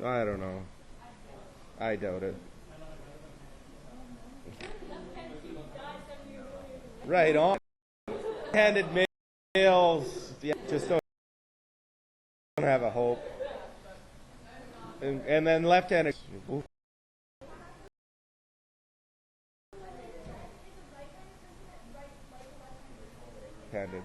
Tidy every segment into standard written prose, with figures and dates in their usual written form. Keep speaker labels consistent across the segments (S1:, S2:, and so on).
S1: I don't know. I doubt it. Right on. Handed males, yeah, just don't have a hope. And then left-handed. Handed.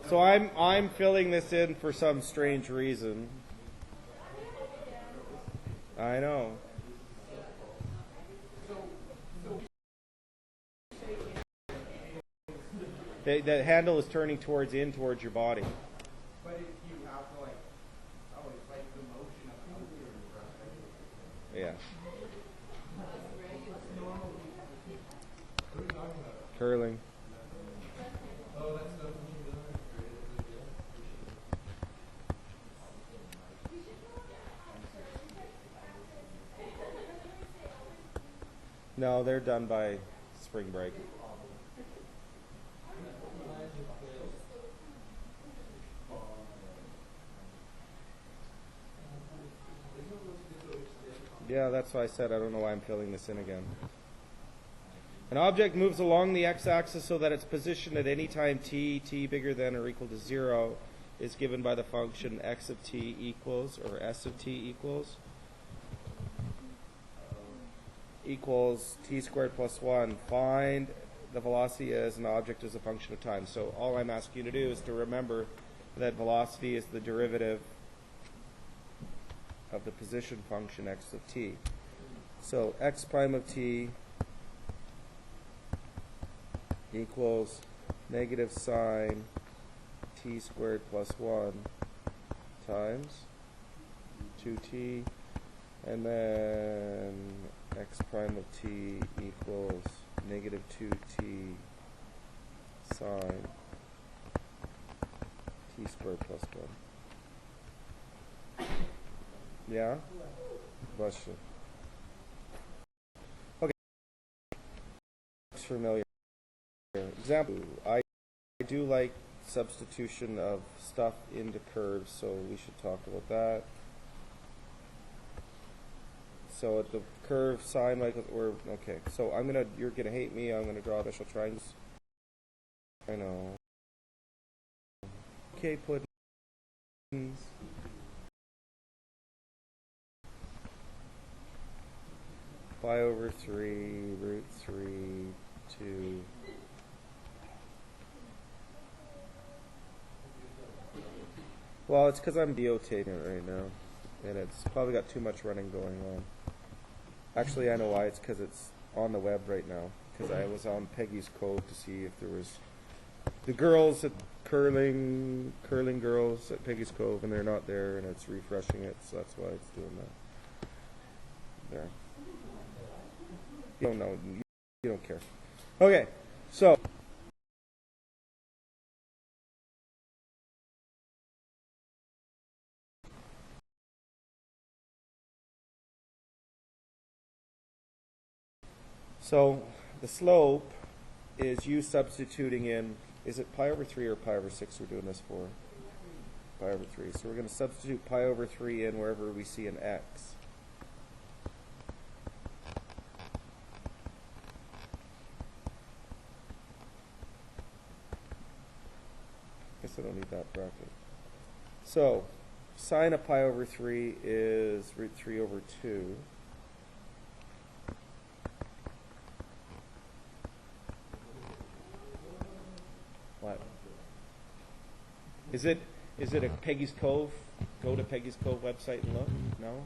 S1: So I'm filling this in for some strange reason. I know. The handle is turning towards your body.
S2: But if you have to it's like the motion of
S1: Yeah. Curling. No, they're done by spring break. Yeah, that's why I said I don't know why I'm filling this in again. An object moves along the x-axis so that its position at any time t bigger than or equal to 0, is given by the function x of t equals, or s of t equals t squared plus 1. Find the velocity as an object as a function of time. So all I'm asking you to do is to remember that velocity is the derivative of the position function x of t. So x prime of t equals negative sine t squared plus 1 times 2t, and then x prime of t equals negative 2t sine t squared plus 1. Yeah? Bless you. Okay. Looks familiar. Example, I do like substitution of stuff into curves, so we should talk about that. So at the curve sine, like we're okay. So you're gonna hate me. I'm gonna draw initial triangles. I know. Okay, puddings. Pi over 3, root 3, 2. Well, it's because I'm deotating it right now, and it's probably got too much running going on. Actually, I know why. It's because it's on the web right now, because I was on Peggy's Cove to see if there was the girls at curling girls at Peggy's Cove, and they're not there, and it's refreshing it, so that's why it's doing that. There. You don't know. You don't care. Okay, so the slope is you substituting in, is it pi over 3 or pi over 6 we're doing this for? Pi over 3. So we're going to substitute pi over 3 in wherever we see an x. Guess I don't need that bracket. So sine of pi over 3 is root 3 over 2. What? Is it a Peggy's Cove? Go to Peggy's Cove website and look? No?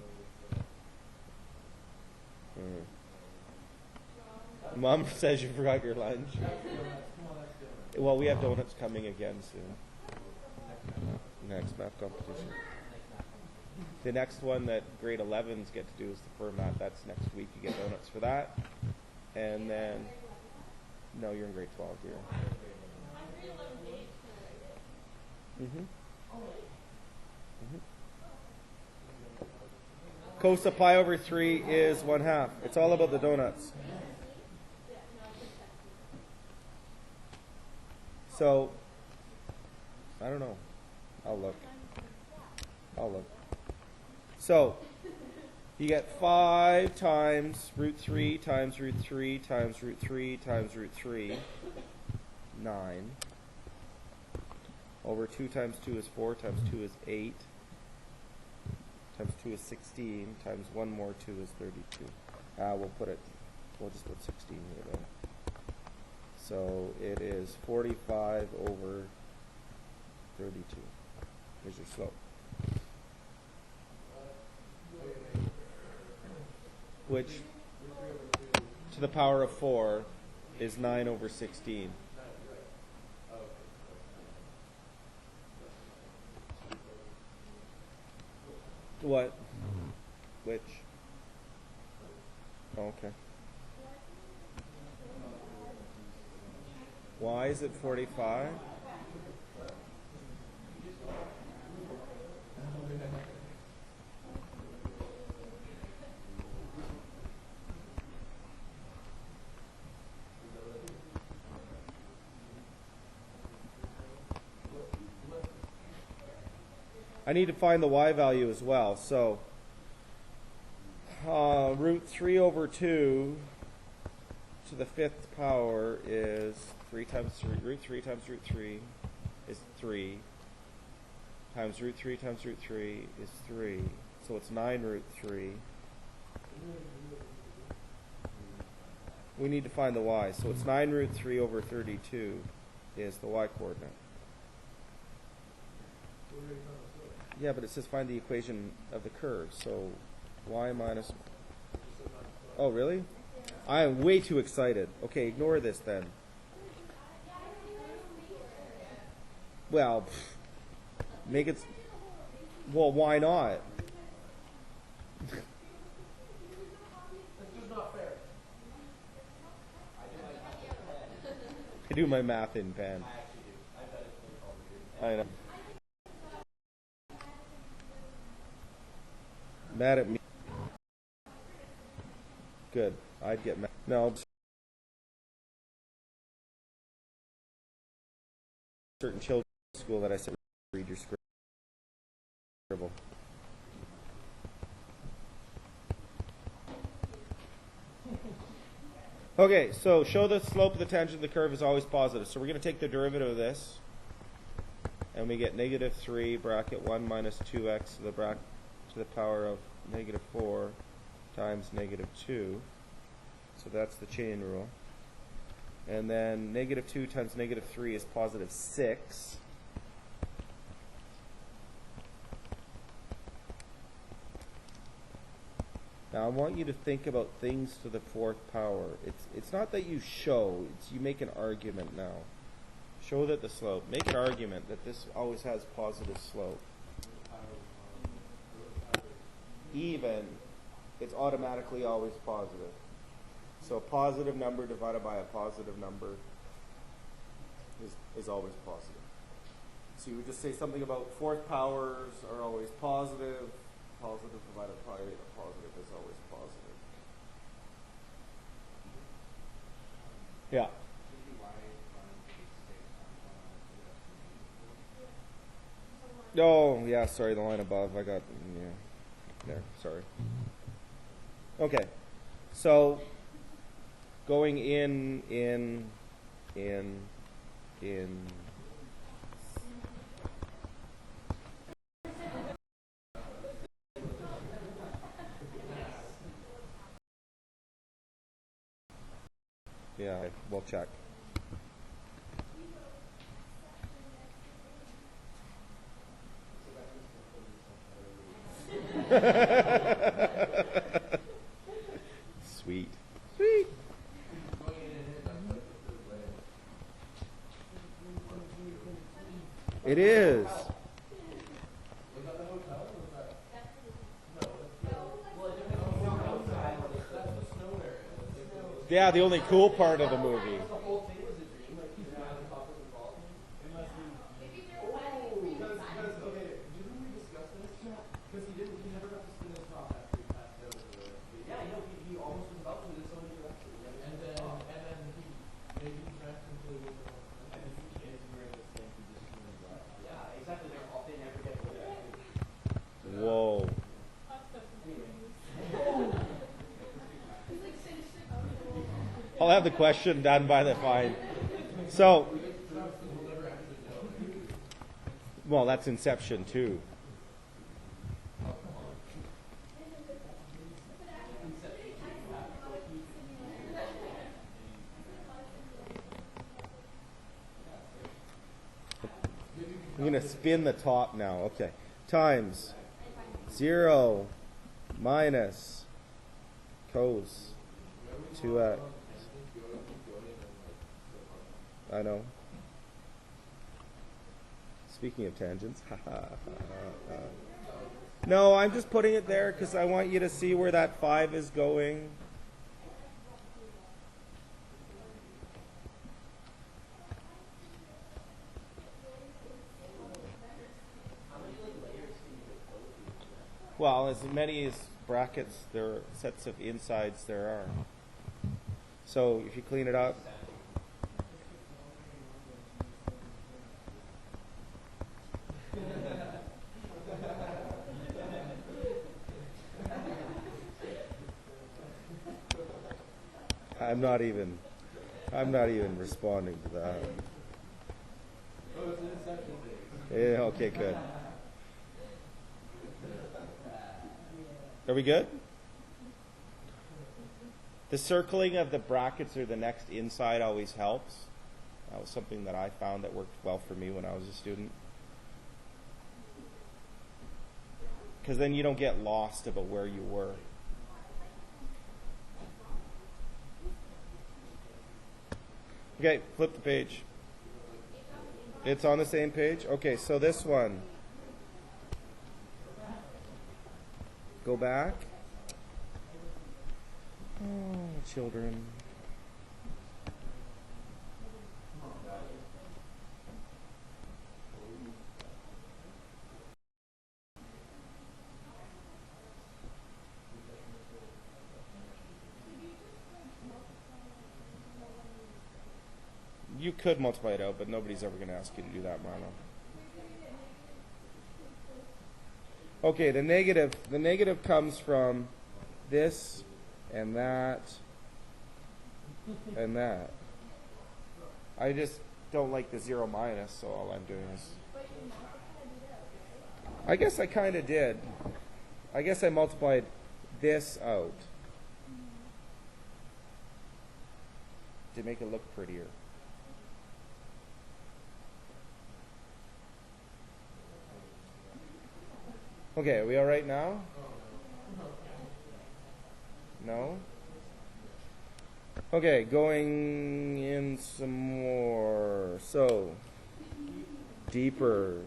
S1: Mom says you forgot your lunch. Well, we have donuts coming again soon. Next math competition. The next one that grade 11s get to do is the format. That's next week. You get donuts for that. And then, no, you're in grade 12 here. Cos of pi over 3 is 1/2. It's all about the donuts. So, I don't know. I'll look. So, you get 5 times root 3 times root 3 times root 3 times root 3, 9, over 2 times 2 is 4 times 2 is 8, times 2 is 16, times 1 more 2 is 32. We'll just put 16 here then. So it is 45 over 32. Here's your slope. Which, to the power of 4, is 9 over 16. What? Which? Oh, okay. Why is it 45? I need to find the y value as well. So, root 3 over 2 to the 5th power is 3 times 3. Root 3 times root 3 is 3. Times root 3 times root 3 is 3. So it's 9 root 3. We need to find the y. So it's 9 root 3 over 32 is the y coordinate. Yeah, but it says find the equation of the curve. So y minus... Oh, really? I am way too excited. Okay, ignore this then. Well, make it... Well, why not?
S2: It's just not fair.
S1: I do my math in pen. I know. Mad at me. Good. I'd get mad. No. Certain children's school that I said read your scribble. Okay, so show the slope of the tangent of the curve is always positive. So we're going to take the derivative of this, and we get negative 3 bracket 1 minus 2x to the power of negative 4 times negative 2. So that's the chain rule. And then negative 2 times negative 3 is positive 6. Now I want you to think about things to the 4th power. It's not that you show, it's you make an argument now. Show that the slope. Make an argument that this always has positive slope. Even, it's automatically always positive. So a positive number divided by a positive number is always positive. So you would just say something about 4th powers are always positive. Positive divided by a positive is always positive. Yeah. Oh, yeah, sorry, the line above. I got, yeah, there, sorry. Okay, so going in. Yeah, we'll check. Yeah, the only cool part of the movie.
S2: The whole thing was a dream, like he's not on top of the ball. Unless he. Because okay, didn't we discuss this? Because he never got to spin his top after he passed out. Yeah, I know. He almost was about to. There's so many directions. And then he maybe he crashed into the window. And then he kids were in the same position as well. Yeah, exactly. They never get away.
S1: Whoa. I'll have the question done by the fine. So, well, that's Inception too. I'm going to spin the top now. Okay. Times 0 minus cos 2x. I know. Speaking of tangents. No, I'm just putting it there because I want you to see where that 5 is going. Well, as many as brackets, there are sets of insides there are. So if you clean it up. I'm not even responding to that. Yeah, okay, good. Are we good? The circling of the brackets or the next inside always helps. That was something that I found that worked well for me when I was a student. Because then you don't get lost about where you were. Okay, flip the page. It's on the same page? Okay, so this one. Go back. Oh, children. You could multiply it out, but nobody's ever going to ask you to do that, Marlo. Okay, the negative comes from this and that and that. I just don't like the 0 minus, so all I'm doing is... I guess I kind of did. I guess I multiplied this out to make it look prettier. Okay, are we all right now? No? Okay, going in some more. So, deeper.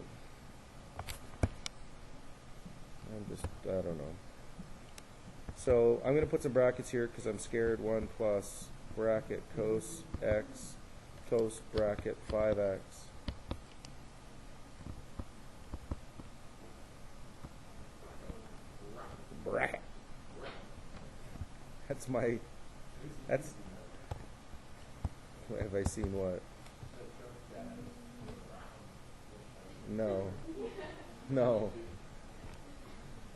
S1: I don't know. So, I'm going to put some brackets here because I'm scared. 1 plus bracket cos x, cos bracket 5x. Bracket. That's have I seen what? No.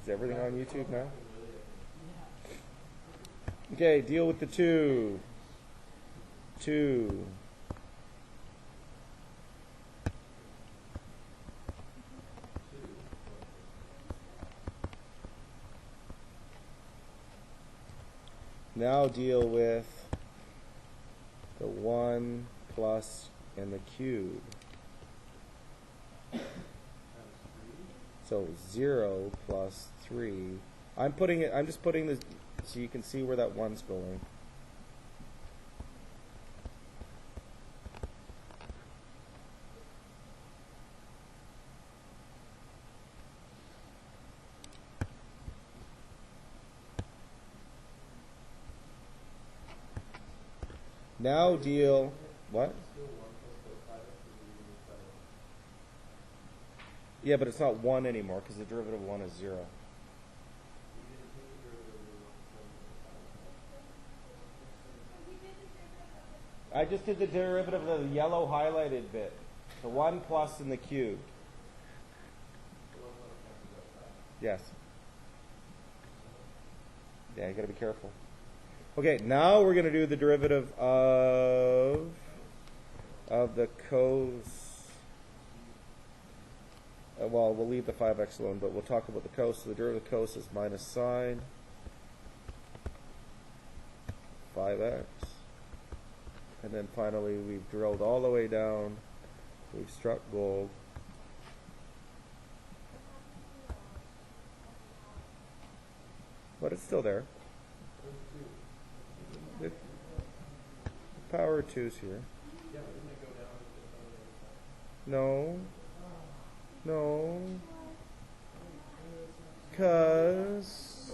S1: Is everything on YouTube now? Okay, deal with the 2. 2. Now deal with the 1 plus and the cube. So 0 plus 3. I'm just putting this so you can see where that 1's going. Now deal, what? Yeah, but it's not 1 anymore because the derivative of 1 is 0. I just did the derivative of the yellow highlighted bit. The 1 plus in the cube. Yes. Yeah, you got to be careful. Okay, now we're going to do the derivative of the cos. Well, we'll leave the 5x alone, but we'll talk about the cos. So the derivative of cos is minus sine 5x. And then finally, we've drilled all the way down. We've struck gold. But it's still there. The power of 2's here. No. No. Because...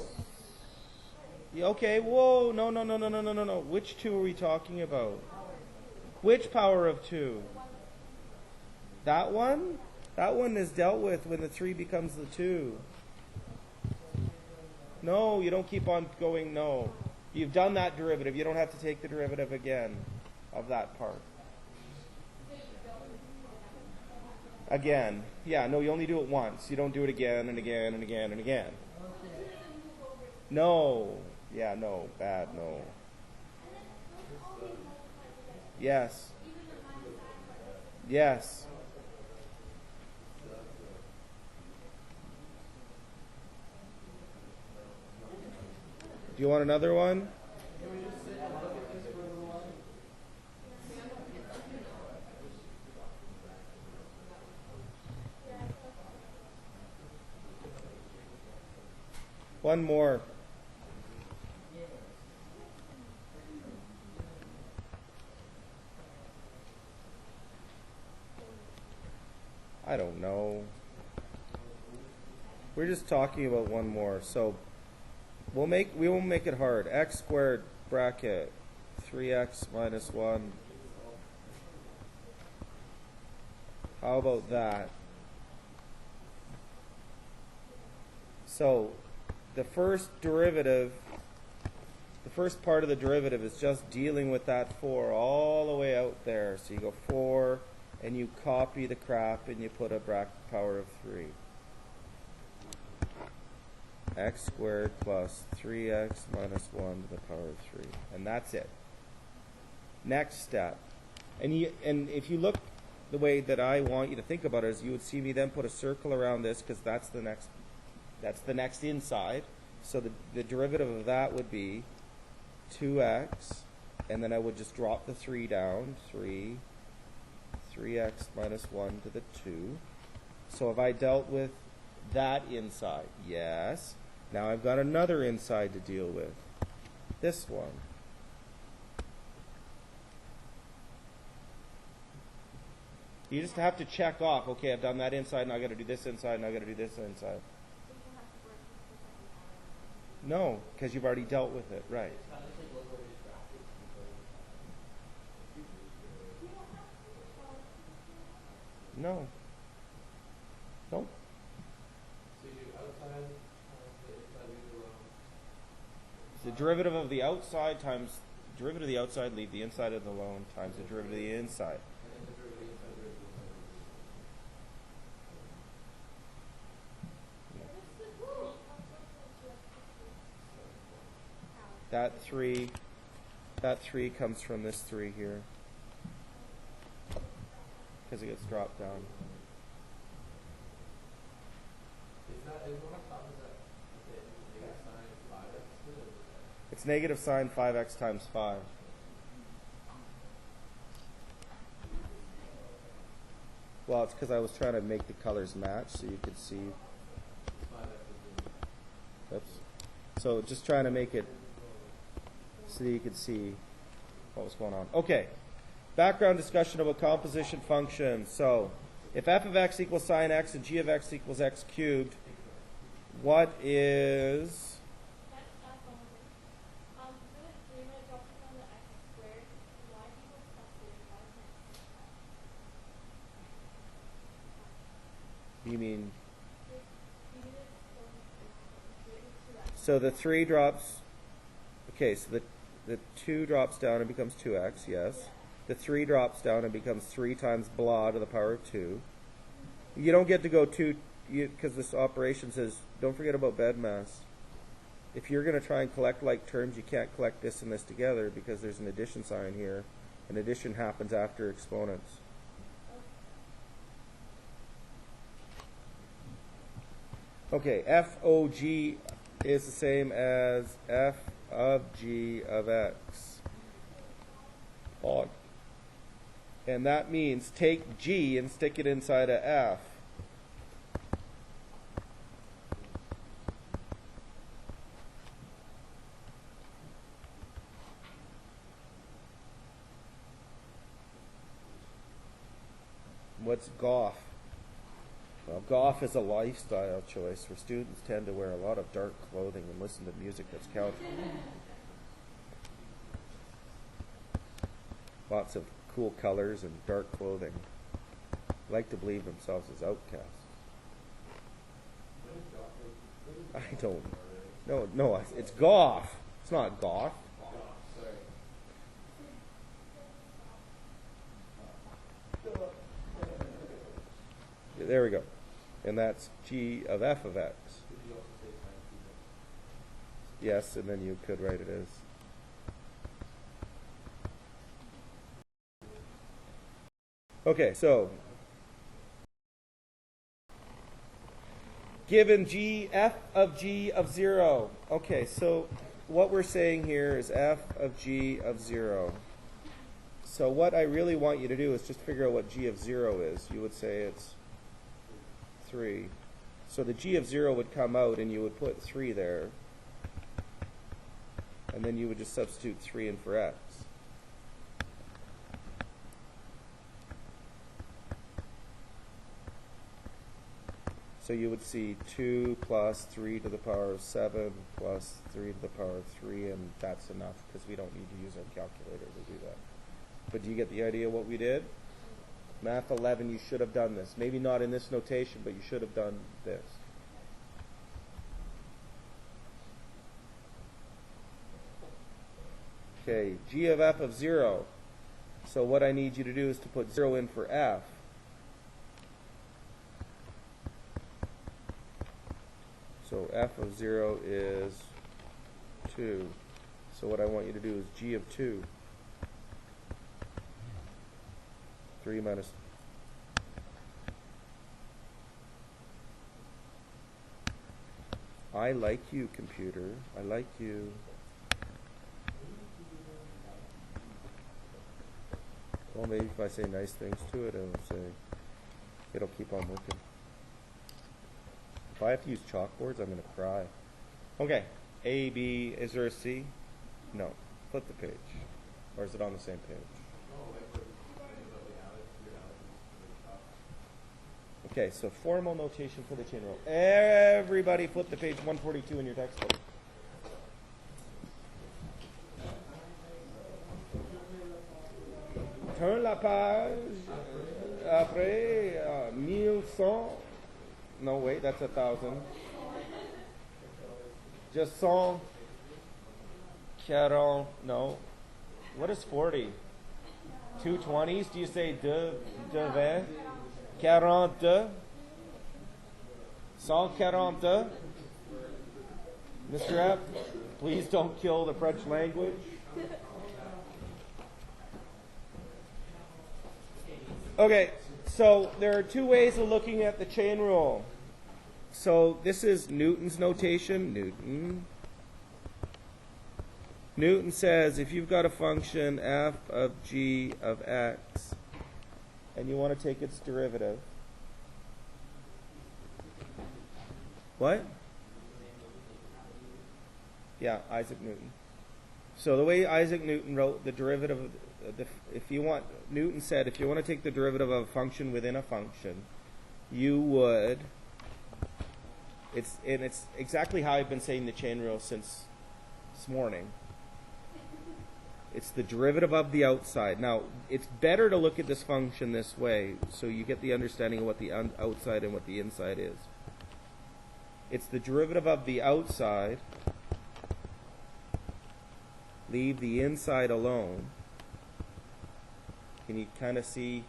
S1: Okay, whoa. No. Which 2 are we talking about? Which power of 2? That one? That one is dealt with when the 3 becomes the 2. No, you don't keep on going, no. You've done that derivative. You don't have to take the derivative again of that part. Again. Yeah, no, you only do it once. You don't do it again and again and again and again. No. Yeah, no. Bad, no. Yes. Yes. Do you want another one? One more. I don't know. We're just talking about one more. So we won't make it hard. X squared bracket 3x minus 1. How about that? So the first derivative, the first part of the derivative is just dealing with that 4 all the way out there. So you go 4 and you copy the crap and you put a bracket power of 3. X squared plus 3x minus 1 to the power of 3. And that's it. Next step. And if you look the way that I want you to think about it is you would see me then put a circle around this because that's the next inside. So the derivative of that would be 2x, and then I would just drop the 3 down, 3x minus 1 to the 2. So have I dealt with that inside? Yes. Now I've got another inside to deal with. This one. You just have to check off, okay, I've done that inside, now I've got to do this inside, now I've got to do this inside. No, because you've already dealt with it, right. No. Nope. The derivative of the outside times derivative of the outside, leave the inside of the alone, times the derivative of the inside. That 3 comes from this 3 here. Because it gets dropped down. It's negative sine 5x times 5. Well, it's because I was trying to make the colors match so you could see. Oops. So just trying to make it so that you could see what was going on. Okay. Background discussion about composition functions. So if f of x equals sine x and g of x equals x cubed, what is... You mean, so the 3 drops, okay, so the 2 drops down and becomes 2x, yes. The 3 drops down and becomes 3 times blah to the power of 2. You don't get to go 2, because this operation says, don't forget about bed mass. If you're going to try and collect like terms, you can't collect this and this together because there's an addition sign here. And addition happens after exponents. Okay, f of g is the same as f of g of x. Odd. And that means take g and stick it inside of f. What's goth? Well, goth is a lifestyle choice where students tend to wear a lot of dark clothing and listen to music that's countercultural. Lots of cool colors and dark clothing. Like to believe themselves as outcasts. I don't. No, it's goth. It's not goth. There we go. And that's g of f of x. Yes, and then you could write it as. Okay, so given f of g of 0. Okay, so what we're saying here is f of g of 0. So what I really want you to do is just figure out what g of 0 is. You would say it's 3. So the g of 0 would come out and you would put 3 there. And then you would just substitute 3 in for x. So you would see 2 plus 3 to the power of 7 plus 3 to the power of 3, and that's enough because we don't need to use our calculator to do that. But do you get the idea what we did? Math 11, you should have done this. Maybe not in this notation, but you should have done this. Okay, g of f of 0. So what I need you to do is to put 0 in for f. So f of 0 is 2. So what I want you to do is g of 2. 3 minus. I like you, computer. I like you. Well, maybe if I say nice things to it, it'll keep on working. If I have to use chalkboards, I'm going to cry. Okay. A, B, is there a C? No. Flip the page. Or is it on the same page? Okay, so formal notation for the chain rule. Everybody flip to page 142 in your textbook. Turn la page. Après, 1100. No, wait, that's 1,000. Just 140. No. What is 40? 2 20s? Do you say de 20? 42? 142? Mr. F, please don't kill the French language. Okay, so there are 2 ways of looking at the chain rule. So this is Newton's notation. Newton says if you've got a function f of g of x and you want to take its derivative. What? Yeah, Isaac Newton. So the way Isaac Newton wrote the derivative, Newton said if you want to take the derivative of a function within a function, you would, it's exactly how I've been saying the chain rule since this morning. It's the derivative of the outside. Now, it's better to look at this function this way so you get the understanding of what the outside and what the inside is. It's the derivative of the outside. Leave the inside alone. Can you kind of see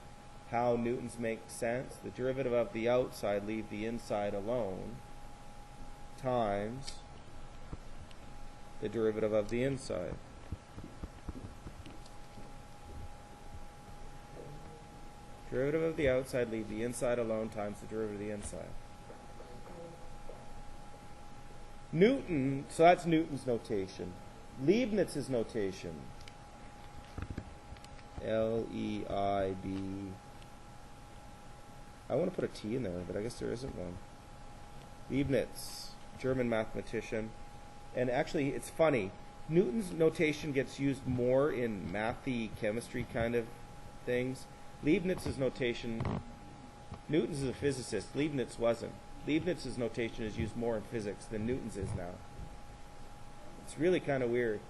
S1: how Newton's make sense? The derivative of the outside, leave the inside alone, times the derivative of the inside. Derivative of the outside, leave the inside alone, times the derivative of the inside. Newton, so that's Newton's notation. Leibniz's notation. L-E-I-B. I want to put a T in there, but I guess there isn't one. Leibniz, German mathematician. And actually, it's funny. Newton's notation gets used more in mathy, chemistry kind of things. Leibniz's notation, Newton's is a physicist. Leibniz wasn't. Leibniz's notation is used more in physics than Newton's is now. It's really kind of weird.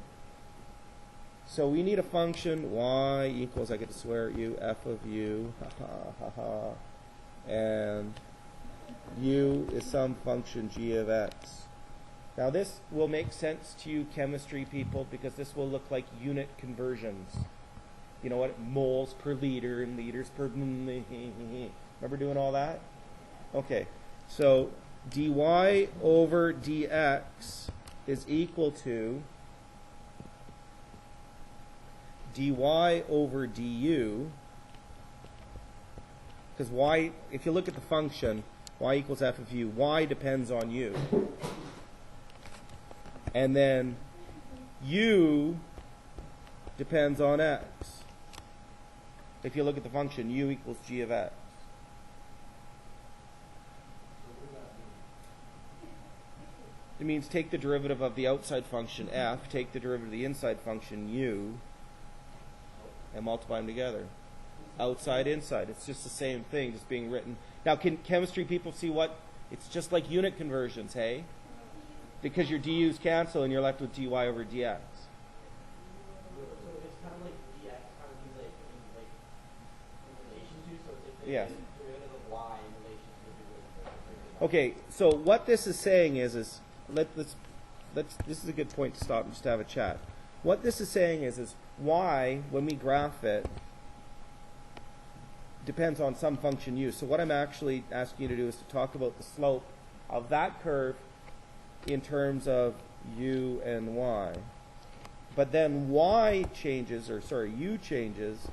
S1: So we need a function, y equals, I get to swear at you, f of u, ha ha ha ha, and u is some function g of x. Now this will make sense to you chemistry people because this will look like unit conversions. You know what? Moles per liter and liters per... Remember doing all that? Okay. So dy over dx is equal to dy over du, because y, if you look at the function, y equals f of u, y depends on u. And then u depends on x. If you look at the function, u equals g of x. It means take the derivative of the outside function f, take the derivative of the inside function u, and multiply them together. Outside, inside. It's just the same thing, just being written. Now, can chemistry people see what? It's just like unit conversions, hey? Because your du's cancel and you're left with dy over dx.
S2: So it's kind of like dx, kind of like in relation to, so it's
S1: Yes.
S2: derivative of y in relation to the derivative of
S1: Okay, so what this is saying is let's this is a good point to stop and just have a chat. What this is saying is y, when we graph it, depends on some function u. So what I'm actually asking you to do is to talk about the slope of that curve in terms of u and y. But then y changes, or sorry, u changes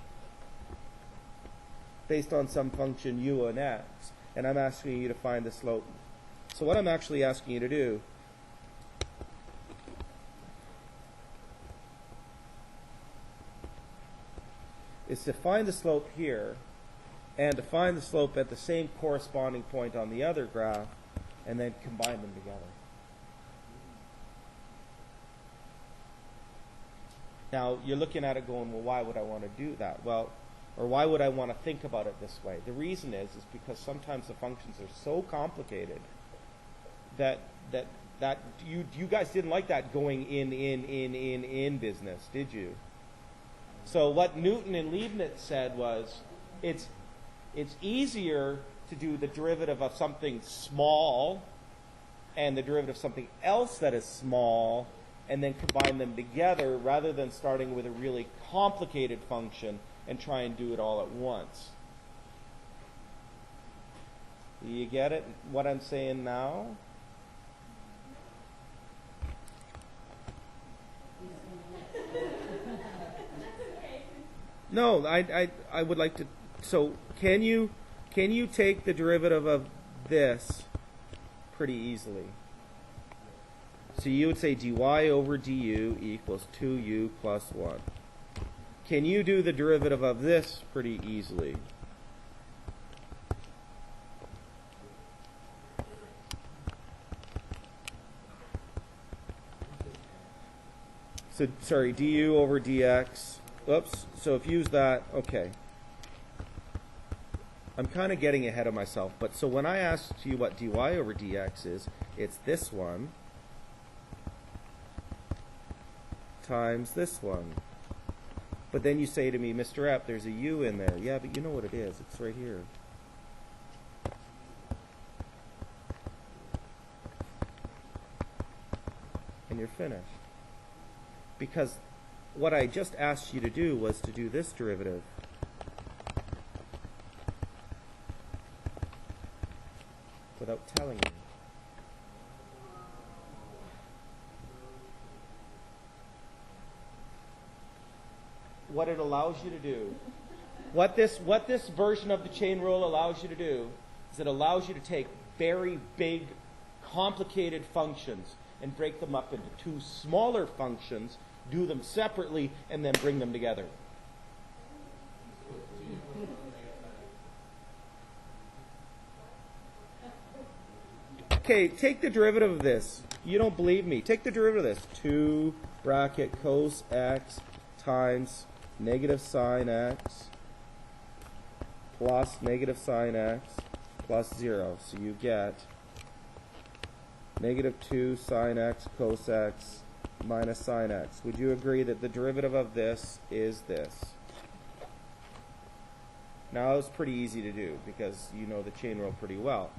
S1: based on some function u and x. And I'm asking you to find the slope. So what I'm actually asking you to do is to find the slope here and to find the slope at the same corresponding point on the other graph and then combine them together. Now, you're looking at it going, well, why would I want to do that? Well, or why would I want to think about it this way? The reason is because sometimes the functions are so complicated that you guys didn't like that going in business, did you? So what Newton and Leibniz said was, it's easier to do the derivative of something small and the derivative of something else that is small and then combine them together rather than starting with a really complicated function and try and do it all at once. Do you get it, what I'm saying now? No, I would like to. So can you take the derivative of this pretty easily? So you would say dy over du equals 2u plus 1. Can you do the derivative of this pretty easily? So, sorry, du over dx. Oops, so if you use that, okay. I'm kind of getting ahead of myself, but so when I asked you what dy over dx is, it's this one times this one. But then you say to me, Mr. Epp, there's a u in there. Yeah, but you know what it is. It's right here. And you're finished. Because what I just asked you to do was to do this derivative. Without telling me. What it allows you to do, what this version of the chain rule allows you to do, is it allows you to take very big, complicated functions and break them up into two smaller functions, do them separately, and then bring them together. Okay, take the derivative of this. You don't believe me. Take the derivative of this. 2 bracket cos x times negative sine x plus negative sine x plus 0. So you get negative 2 sine x cos x minus sine x. Would you agree that the derivative of this is this? Now, it's pretty easy to do because you know the chain rule pretty well.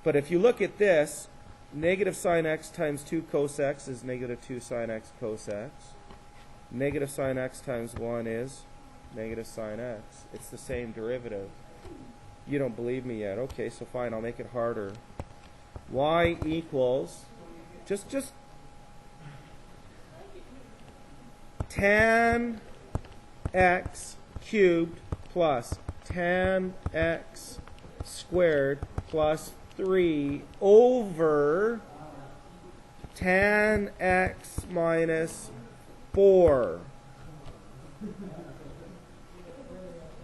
S1: But if you look at this, negative sine x times 2 cos x is negative 2 sine x cos x. Negative sine x times 1 is negative sine x. It's the same derivative. You don't believe me yet. Okay, so fine, I'll make it harder. Y equals, just tan x cubed plus tan x squared plus 3 over tan x minus 4.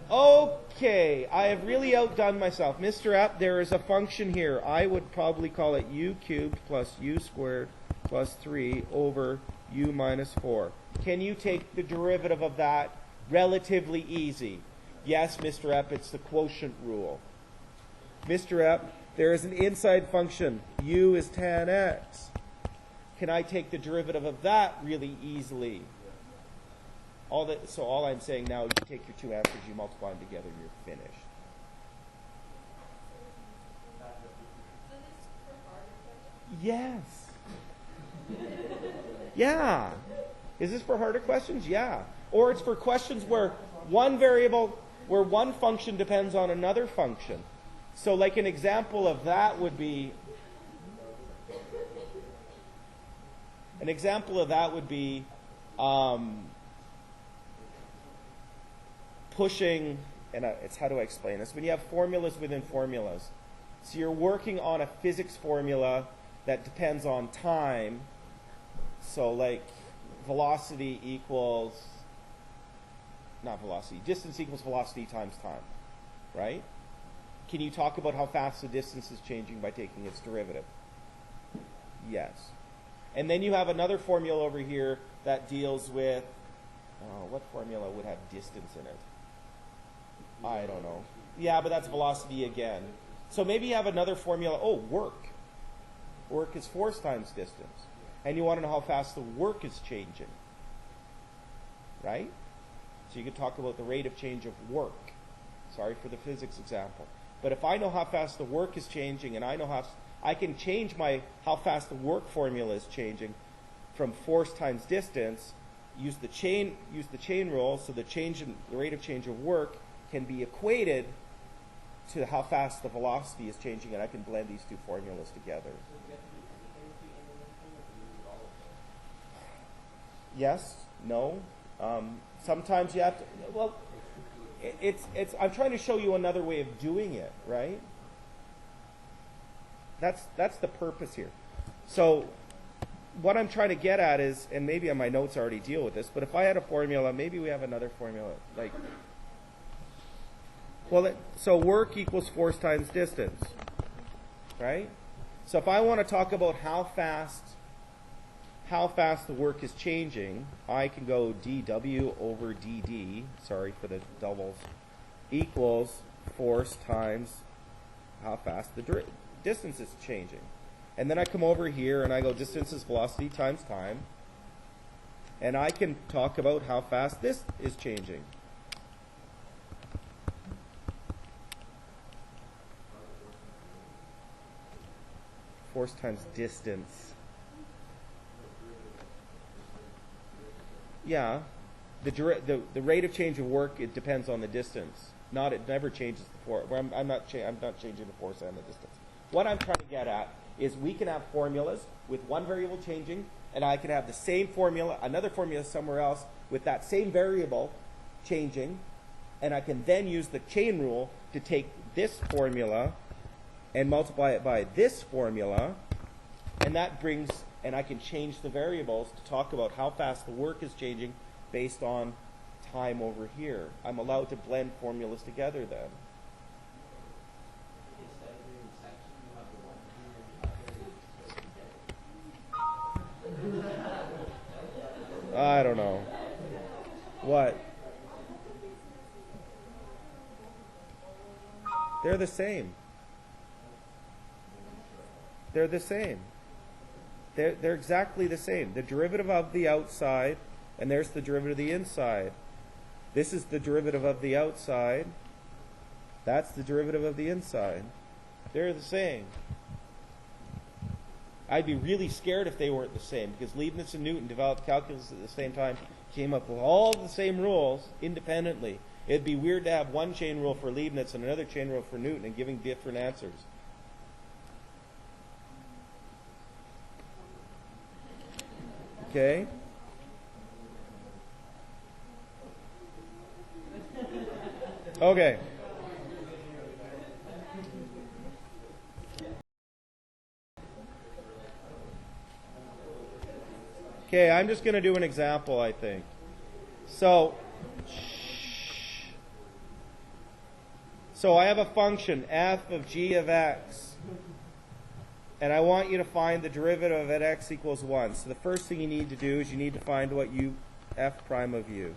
S1: Okay, I have really outdone myself. Mr. Epp, there is a function here. I would probably call it u cubed plus u squared plus 3 over u minus 4. Can you take the derivative of that relatively easy? Yes, Mr. Epp, it's the quotient rule. Mr. Epp, there is an inside function. U is tan x. Can I take the derivative of that really easily? So all I'm saying now is you take your two answers, you multiply them together, you're finished. Yes. Yeah. Is this for harder questions? Yeah. Or it's for questions where one variable, where one function depends on another function. So like an example of that would be, pushing, and it's how do I explain this? When you have formulas within formulas. So you're working on a physics formula that depends on time. So like velocity equals, not velocity, distance equals velocity times time, right? Can you talk about how fast the distance is changing by taking its derivative? Yes. And then you have another formula over here that deals with, what formula would have distance in it? I don't know. Yeah, but that's velocity again. So maybe you have another formula, work. Work is force times distance. And you want to know how fast the work is changing. Right? So you could talk about the rate of change of work. Sorry for the physics example. But if I know how fast the work is changing, and I know I can change how fast the work formula is changing from force times distance, use the chain rule, so the rate of change of work can be equated to how fast the velocity is changing, and I can blend these two formulas together. Yes, no. Sometimes you have to, well, I'm trying to show you another way of doing it, right? That's the purpose here. So what I'm trying to get at is, and maybe on my notes I already deal with this, but if I had a formula, maybe we have another formula, like, so work equals force times distance, right? So if I want to talk about how fast the work is changing, I can go dW over dd, sorry for the doubles, equals force times how fast the distance is changing. And then I come over here and I go distance is velocity times time. And I can talk about how fast this is changing. Force times distance. Yeah. The rate of change of work, it depends on the distance. It never changes the force. I'm not changing the force and the distance. What I'm trying to get at is we can have formulas with one variable changing, and I can have the same formula, another formula somewhere else with that same variable changing, and I can then use the chain rule to take this formula and multiply it by this formula, and I can change the variables to talk about how fast the work is changing based on time over here. I'm allowed to blend formulas together then. I don't know. What? They're the same. They're the same. They're exactly the same. The derivative of the outside, and there's the derivative of the inside. This is the derivative of the outside. That's the derivative of the inside. They're the same. I'd be really scared if they weren't the same, because Leibniz and Newton developed calculus at the same time, came up with all the same rules independently. It'd be weird to have one chain rule for Leibniz and another chain rule for Newton and giving different answers. Okay? Okay. Okay, I'm just going to do an example, I think. So I have a function, f of g of x, and I want you to find the derivative at x equals 1. So the first thing you need to do is you need to find what f prime of u.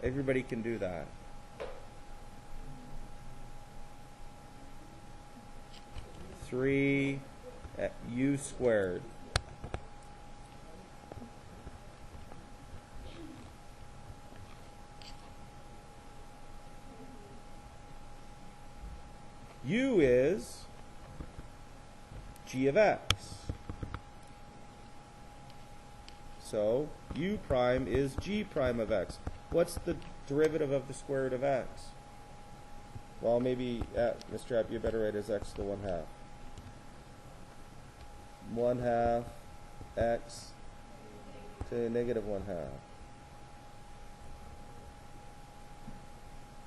S1: Everybody can do that. Three u squared. U is g of x. So u prime is g prime of x. What's the derivative of the square root of x? Well, maybe, Mr. App, you better write as x to the 1/2. 1/2 x to negative 1/2.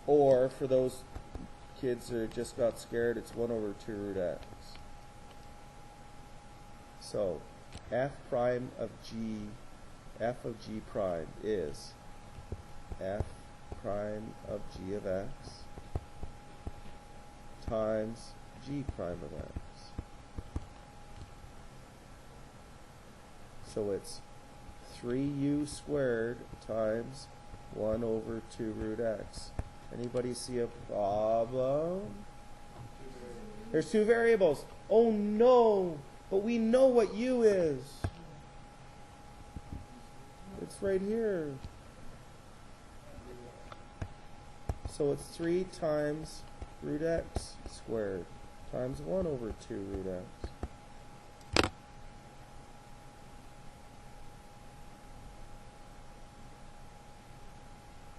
S1: Or, for those kids who just got scared, it's 1 over 2 root x. So, f prime of g, f of g prime is f prime of g of x times g prime of x. So it's 3u squared times 1 over 2 root x. Anybody see a problem? There's two variables. Oh no, but we know what u is. It's right here. So it's 3 times root x squared times 1 over 2 root x.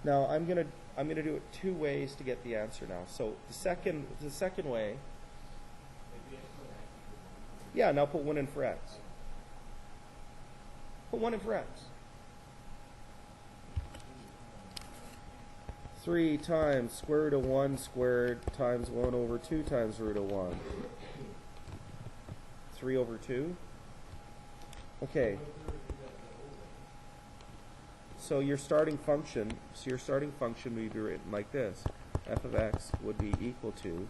S1: Now I'm gonna do it two ways to get the answer now. So the second way, yeah. Now put 1 in for x. Put 1 in for x. 3 times square root of 1 squared times 1 over 2 times root of 1. 3 over 2. Okay. So your starting function would be written like this. F of x would be equal to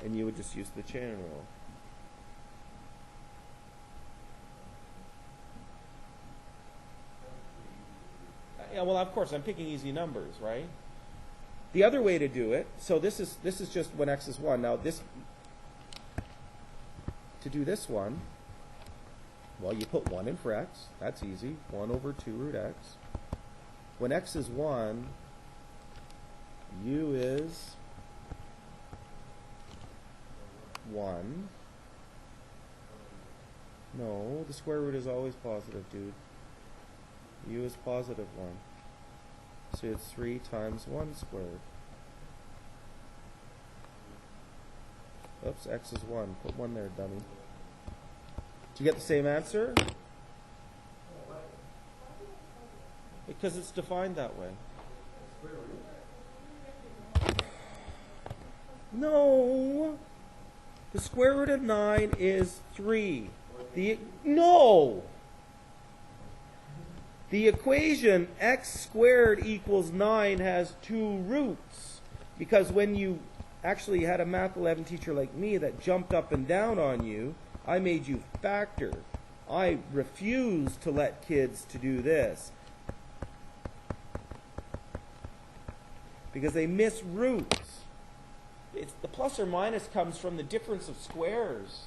S1: and you would just use the chain rule. Yeah, well, of course, I'm picking easy numbers, right? The other way to do it, so this is just when x is 1. Now this, to do this one, well, you put 1 in for x. That's easy. 1 over 2 root x. When x is 1, u is 1. No, the square root is always positive, dude. U is positive 1. So it's 3 times 1 squared. Oops, x is 1. Put 1 there, dummy. Do you get the same answer? Because it's defined that way. No! The square root of 9 is 3. No! The equation x squared equals 9 has 2 roots. Because when you actually had a Math 11 teacher like me that jumped up and down on you, I made you factor. I refuse to let kids to do this. Because they miss roots. The plus or minus comes from the difference of squares.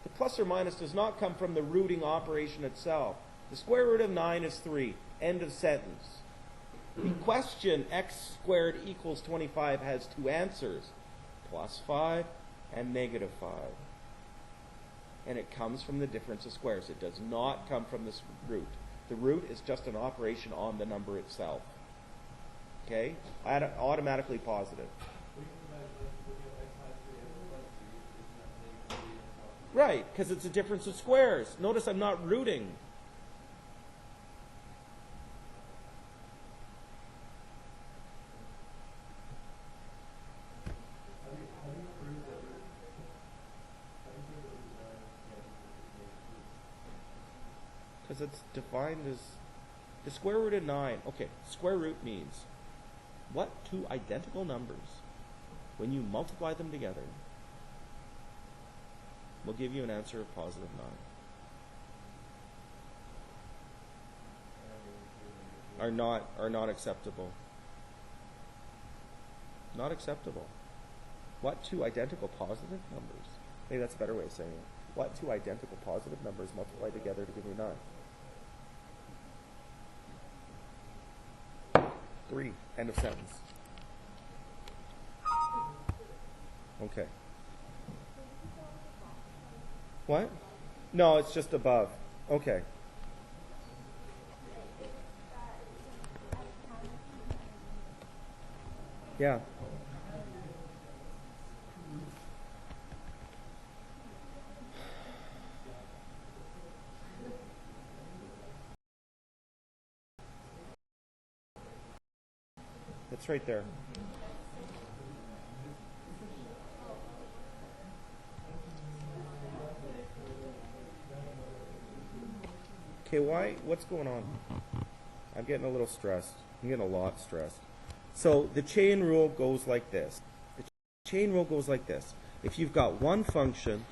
S1: The plus or minus does not come from the rooting operation itself. The square root of 9 is 3. End of sentence. The question x squared equals 25 has 2 answers. Plus 5 and negative 5. And it comes from the difference of squares. It does not come from this root. The root is just an operation on the number itself. Okay? Automatically positive. Right, because it's a difference of squares. Notice I'm not rooting. Because it's defined as the square root of 9. Okay, square root means what two identical numbers, when you multiply them together, will give you an answer of positive 9. Are not acceptable. Not acceptable. What two identical positive numbers? Maybe that's a better way of saying it. What two identical positive numbers multiply together to give you 9? 3. End of sentence. Okay. What? No, it's just above. Okay. Yeah. It's right there. Okay, what's going on? I'm getting a little stressed. I'm getting a lot stressed. So the chain rule goes like this. The chain rule goes like this. If you've got one function,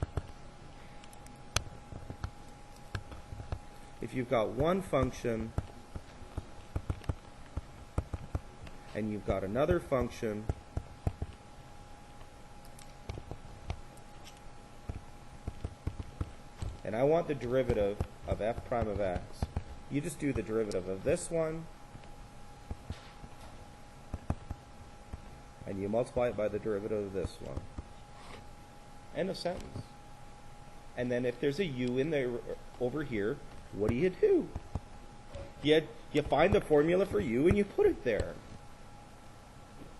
S1: and you've got another function, and I want the derivative of f prime of x, you just do the derivative of this one, and you multiply it by the derivative of this one. End of sentence. And then if there's a u in there over here, what do? You find the formula for u and you put it there.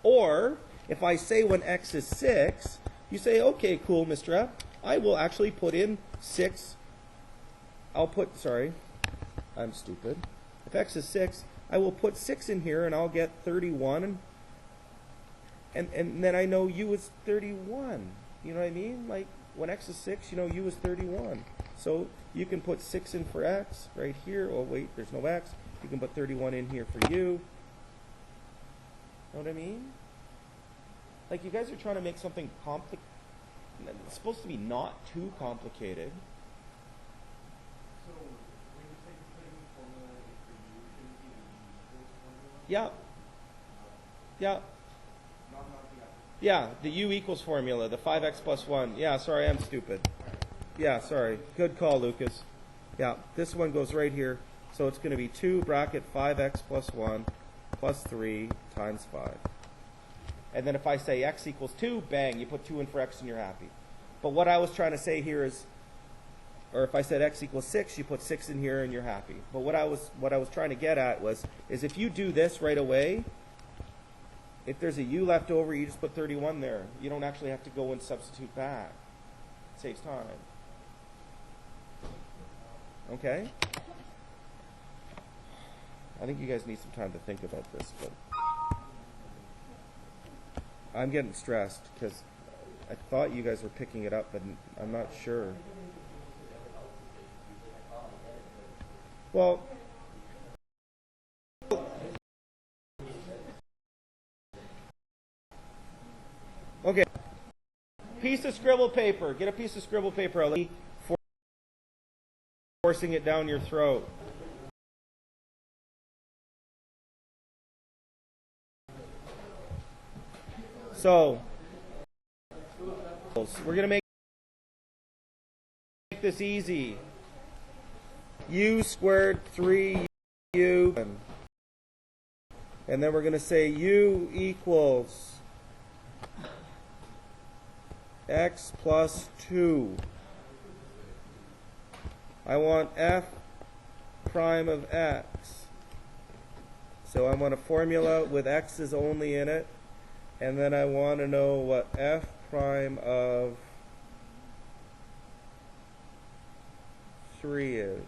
S1: Or, if I say when x is 6, you say, okay, cool, Mr. F, I will actually put in 6. I'm stupid. If x is 6, I will put 6 in here and I'll get 31. And then I know u is 31. You know what I mean? Like, when x is 6, you know u is 31. So you can put 6 in for x right here. Oh, wait, there's no x. You can put 31 in here for u. Know what I mean? Like, you guys are trying to make something complicated. It's supposed to be not too complicated.
S2: So, when you say putting the formula in for u, shouldn't it be the equals formula?
S1: Yeah. Yeah. Yeah, the u equals formula, the 5x plus 1. Yeah, sorry, I'm stupid. Yeah, sorry. Good call, Lucas. Yeah, this one goes right here. So it's going to be 2 bracket 5x plus 1 plus 3 times 5. And then if I say x equals 2, bang, you put 2 in for x and you're happy. But what I was trying to say here is, or if I said x equals 6, you put 6 in here and you're happy. But what I was trying to get at is if you do this right away, if there's a u left over, you just put 31 there. You don't actually have to go and substitute back. It saves time. Okay? I think you guys need some time to think about this, but I'm getting stressed because I thought you guys were picking it up, but I'm not sure. Well, okay. Piece of scribble paper. Get a piece of scribble paper. I'll let you forcing it down your throat. So, we're going to make this easy. U squared 3u. And then we're going to say u equals x plus 2. I want f prime of x. So I want a formula with x's only in it. And then I want to know what f prime of 3 is.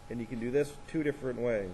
S1: And you can do this 2 different ways.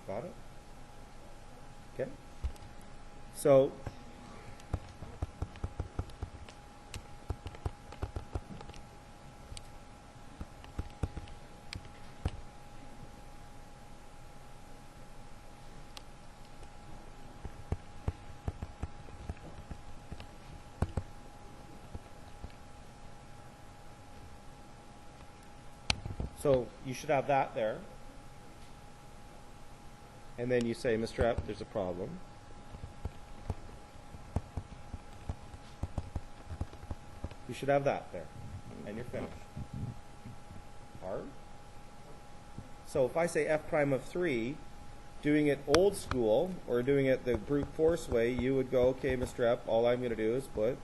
S1: Got it? Okay. So you should have that there. And then you say, Mr. Epp, there's a problem. You should have that there. And you're finished. Hard? So if I say f prime of 3, doing it old school, or doing it the brute force way, you would go, okay, Mr. Epp, all I'm going to do is put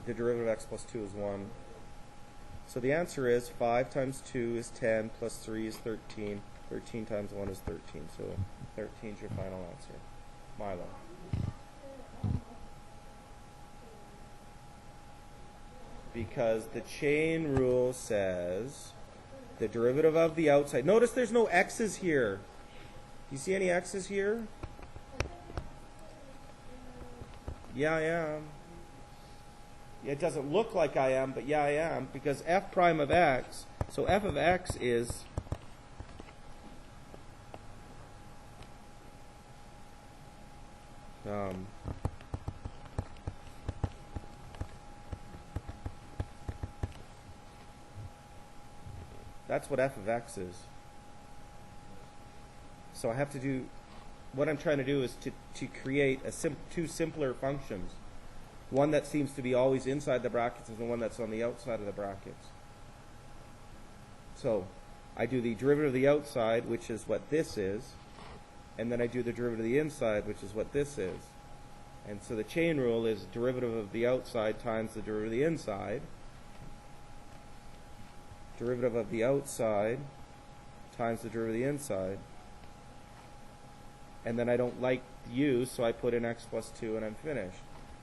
S1: the derivative of x plus 2 is 1. So the answer is 5 times 2 is 10, plus 3 is 13. 13 times 1 is 13. So 13 is your final answer. Milo. Because the chain rule says the derivative of the outside. Notice there's no x's here. Do you see any x's here? Yeah, I am. It doesn't look like I am, but yeah, I am, because f prime of x, so f of x is that's what f of x is. So I have to do, what I'm trying to do is to create two simpler functions. One that seems to be always inside the brackets and the one that's on the outside of the brackets. So I do the derivative of the outside, which is what this is, and then I do the derivative of the inside, which is what this is. And so the chain rule is derivative of the outside times the derivative of the inside. Derivative of the outside times the derivative of the inside. And then I don't like u, so I put in x plus 2 and I'm finished.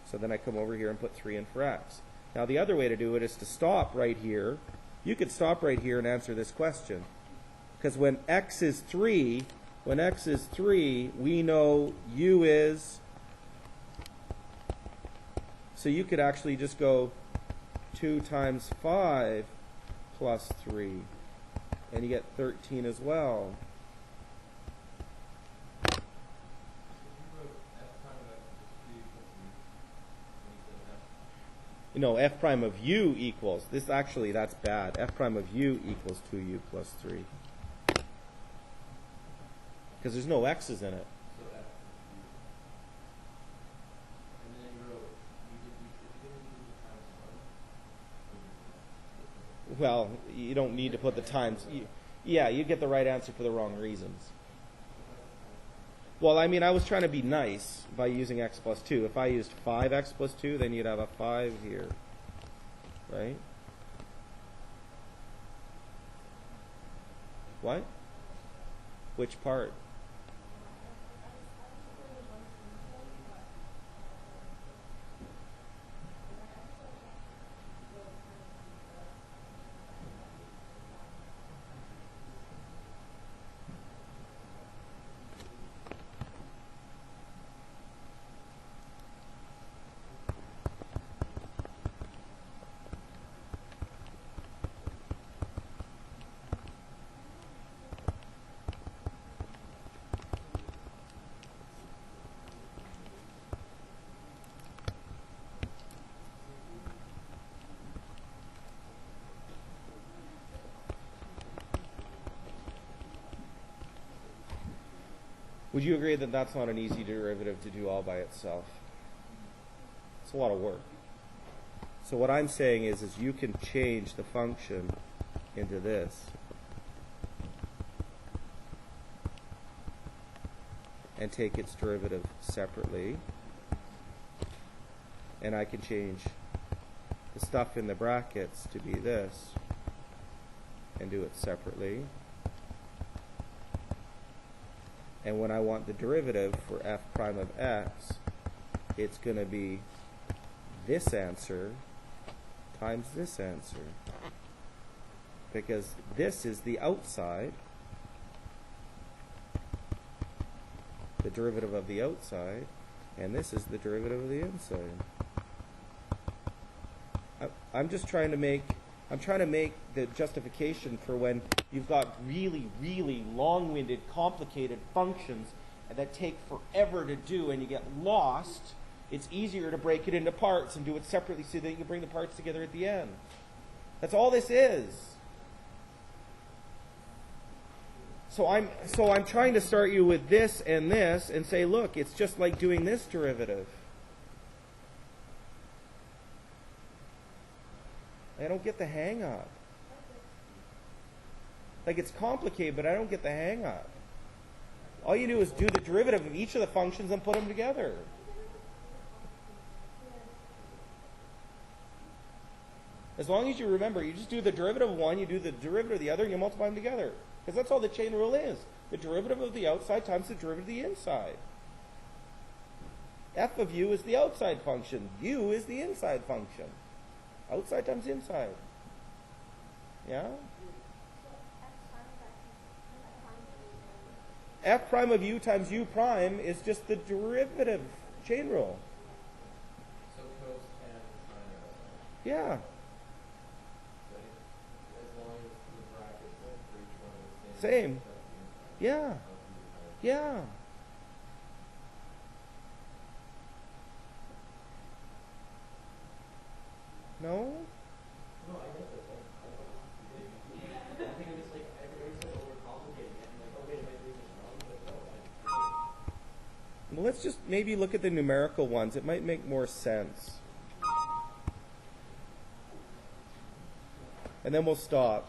S1: So then I come over here and put 3 in for x. Now the other way to do it is to stop right here. You could stop right here and answer this question. Because when x is 3, we know u is, so you could actually just go 2 times 5 plus 3, and you get 13 as well. No, f prime of u equals, this actually, that's bad. F prime of u equals 2u plus 3. Because there's no x's in it. Well, you don't need to put the times. Yeah, you get the right answer for the wrong reasons. Well, I mean, I was trying to be nice by using x plus 2. If I used 5x plus 2, then you'd have a 5 here. Right? What? Which part? Would you agree that that's not an easy derivative to do all by itself? It's a lot of work. So what I'm saying is you can change the function into this and take its derivative separately. And I can change the stuff in the brackets to be this and do it separately. And when I want the derivative for f prime of x, it's going to be this answer times this answer. Because this is the outside, the derivative of the outside, and this is the derivative of the inside. I'm just trying to make the justification for when you've got really, really long-winded, complicated functions that take forever to do and you get lost. It's easier to break it into parts and do it separately so that you can bring the parts together at the end. That's all this is. So I'm trying to start you with this and say, look, it's just like doing this derivative. I don't get the hang up. Like, it's complicated, but I don't get the hang up. All you do is do the derivative of each of the functions and put them together. As long as you remember, you just do the derivative of one, you do the derivative of the other, and you multiply them together. Because that's all the chain rule is. The derivative of the outside times the derivative of the inside. F of u is the outside function. U is the inside function. Outside times inside. Yeah? F prime of u times u prime is just the derivative chain rule.
S2: So cos tan and sine are the same.
S1: Yeah.
S2: As long as the brackets for each one are the
S1: Same. Yeah. Yeah. No?
S2: No, I get this. I think it's like everybody's so overcomplicating it. Like, oh wait, am I doing this wrong? But no,
S1: Well, let's just maybe look at the numerical ones. It might make more sense. And then we'll stop.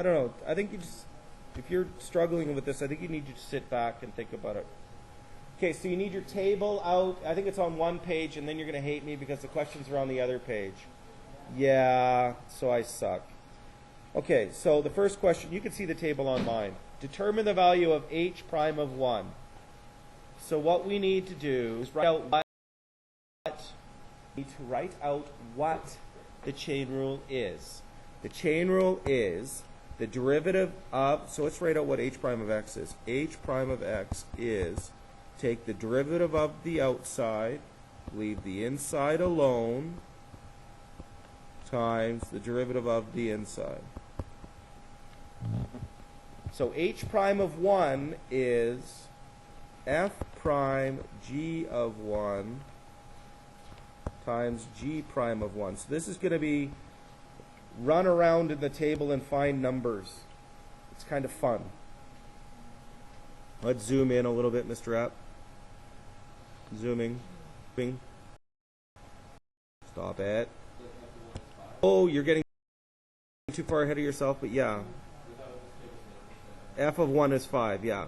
S1: I don't know. I think you just, if you're struggling with this, I think you need to sit back and think about it. Okay, so you need your table out. I think it's on one page, and then you're going to hate me because the questions are on the other page. Yeah, so I suck. Okay, so the first question, you can see the table on mine. Determine the value of h prime of 1. So what we need to do is write out what the chain rule is. The chain rule is the derivative of, so let's write out what h prime of x is. H prime of x is, take the derivative of the outside, leave the inside alone, times the derivative of the inside. So h prime of 1 is f prime g of 1 times g prime of 1. So this is going to be run around in the table and find numbers. It's kind of fun. Let's zoom in a little bit, Mr. App. Zooming. Stop it. Oh, you're getting too far ahead of yourself, but yeah. F of 1 is 5, yeah.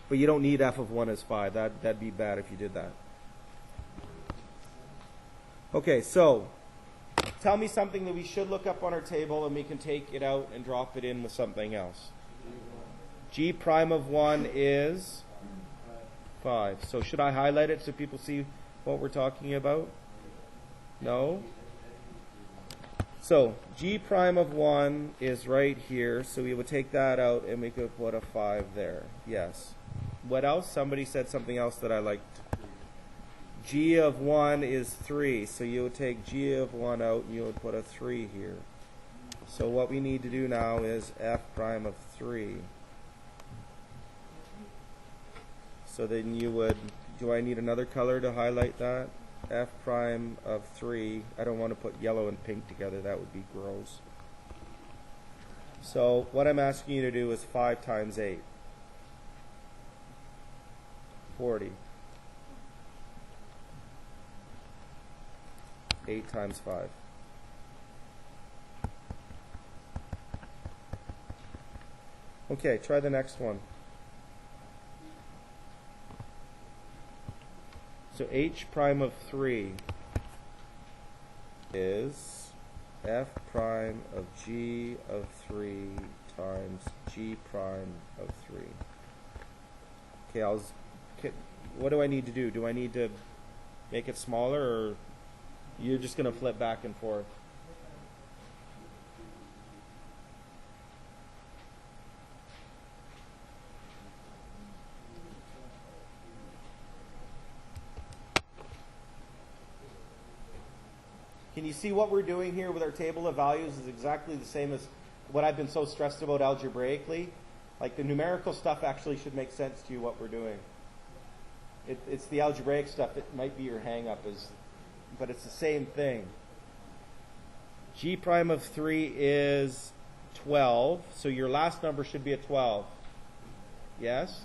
S1: But you don't need f of 1 is 5. That'd be bad if you did that. Okay, so tell me something that we should look up on our table and we can take it out and drop it in with something else. G prime of 1 is 5. So should I highlight it so people see what we're talking about? No? So G prime of 1 is right here. So we would take that out and we could put a 5 there. Yes. What else? Somebody said something else that I liked. G of 1 is 3. So you would take G of 1 out and you would put a 3 here. So what we need to do now is f prime of 3. So then you would, do I need another color to highlight that? F prime of 3. I don't want to put yellow and pink together. That would be gross. So what I'm asking you to do is 5 times 8. 40. 8 times 5. Okay, try the next one. So h prime of 3 is f prime of g of 3 times g prime of 3. Okay, what do I need to do? Do I need to make it smaller, or you're just going to flip back and forth? Can you see what we're doing here with our table of values is exactly the same as what I've been so stressed about algebraically? Like the numerical stuff actually should make sense to you what we're doing. It's the algebraic stuff that might be your hang-up, but it's the same thing. G prime of 3 is 12, so your last number should be a 12. Yes?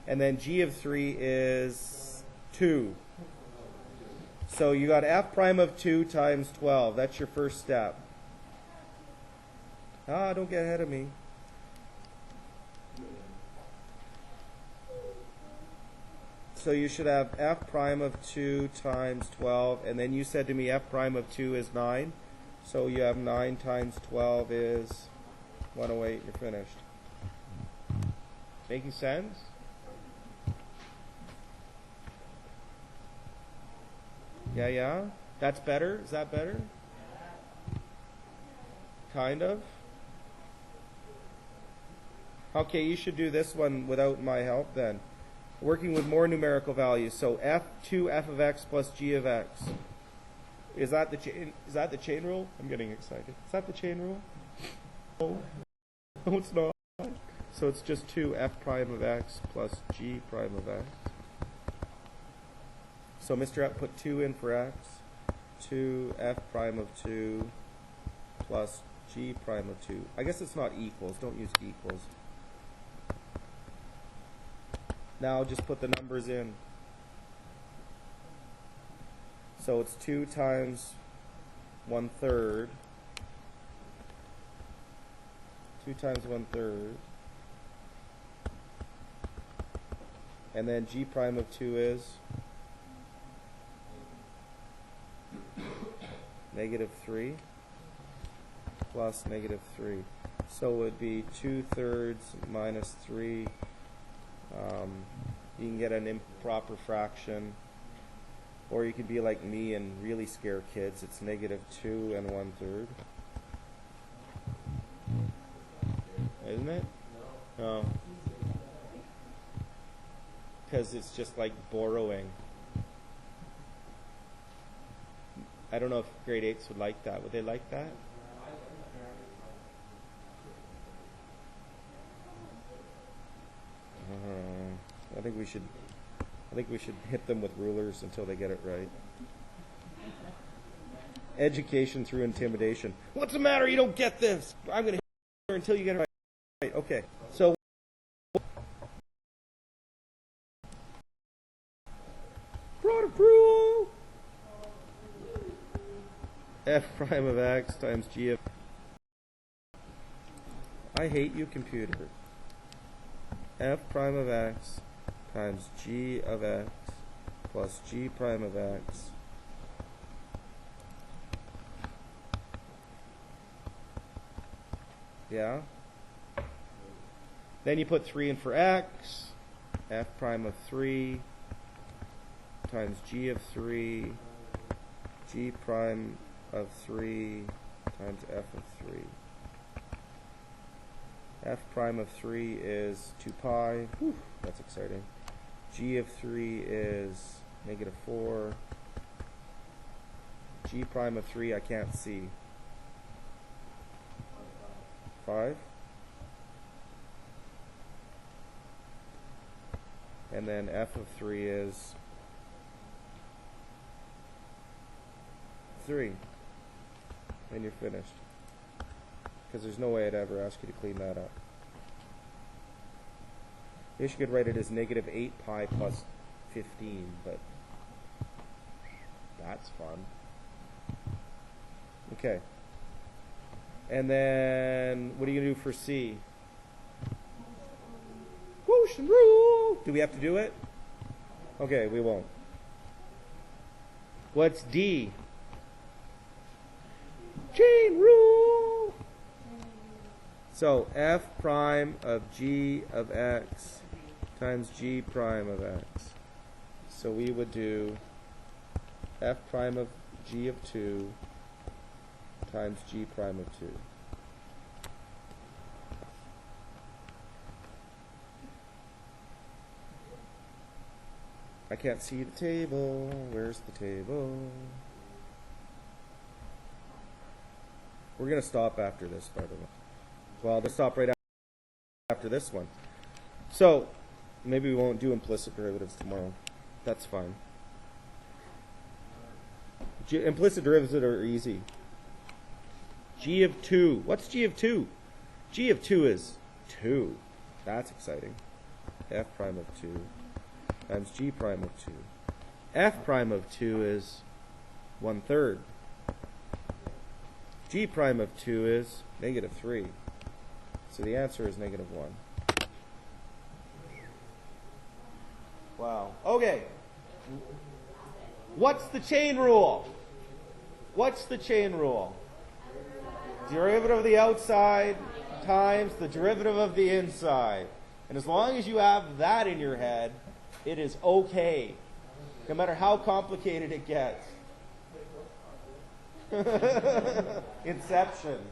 S1: And then G of 3 is 2. So you got f prime of 2 times 12. That's your first step. Don't get ahead of me. So you should have f prime of 2 times 12, and then you said to me f prime of 2 is 9. So you have 9 times 12 is 108. You're finished. Making sense? Yeah? That's better? Is that better? Kind of? Okay, you should do this one without my help then. Working with more numerical values. So f2 f of x plus g of x. Is that the chain rule? I'm getting excited. Is that the chain rule? No, it's not. So it's just 2 f prime of x plus g prime of x. So Mr. F put 2 in for x. 2 f prime of 2 plus g prime of 2. I guess it's not equals. Don't use equals. Now just put the numbers in. So it's 2 times 1/3 2 times 1/3. And then g prime of 2 is -3 plus -3. So it would be 2/3 minus 3. You can get an improper fraction. Or you could be like me and really scare kids. It's -2 and 1/3. Isn't it? No. Because it's just like borrowing. I don't know if grade 8s would like that. Would they like that? I think we should hit them with rulers until they get it right. Education through intimidation. What's the matter? You don't get this. I'm going to hit you until you get it right. Okay. So product rule. F prime of x times g of... I hate you, computer. F prime of x times g of x plus g prime of x yeah. Then you put 3 in for x. F prime of 3 times g of 3 g prime of 3 times f of 3. F prime of 3 is 2 pi. Whew, that's exciting. G of 3 is -4. G prime of 3 I can't see. 5. And then f of 3 is 3. And you're finished. Because there's no way I'd ever ask you to clean that up. I guess you could write it as -8 pi plus 15, but that's fun. Okay. And then, what are you going to do for C? Whoosh and rule! Do we have to do it? Okay, we won't. What's D? Chain rule! So, f prime of g of x times g prime of x. So we would do f prime of g of 2 times g prime of 2. I can't see the table. Where's the table? We're going to stop after this, by the way. Well, let's stop right after this one. So, maybe we won't do implicit derivatives tomorrow. That's fine. Implicit derivatives are easy. G of 2. What's G of 2? G of 2 is 2. That's exciting. F prime of 2 times G prime of 2. F prime of 2 is 1/3. G prime of 2 is -3. So the answer is -1. Wow. Okay. What's the chain rule? What's the chain rule? Derivative of the outside times the derivative of the inside. And as long as you have that in your head, it is okay. No matter how complicated it gets. Inception.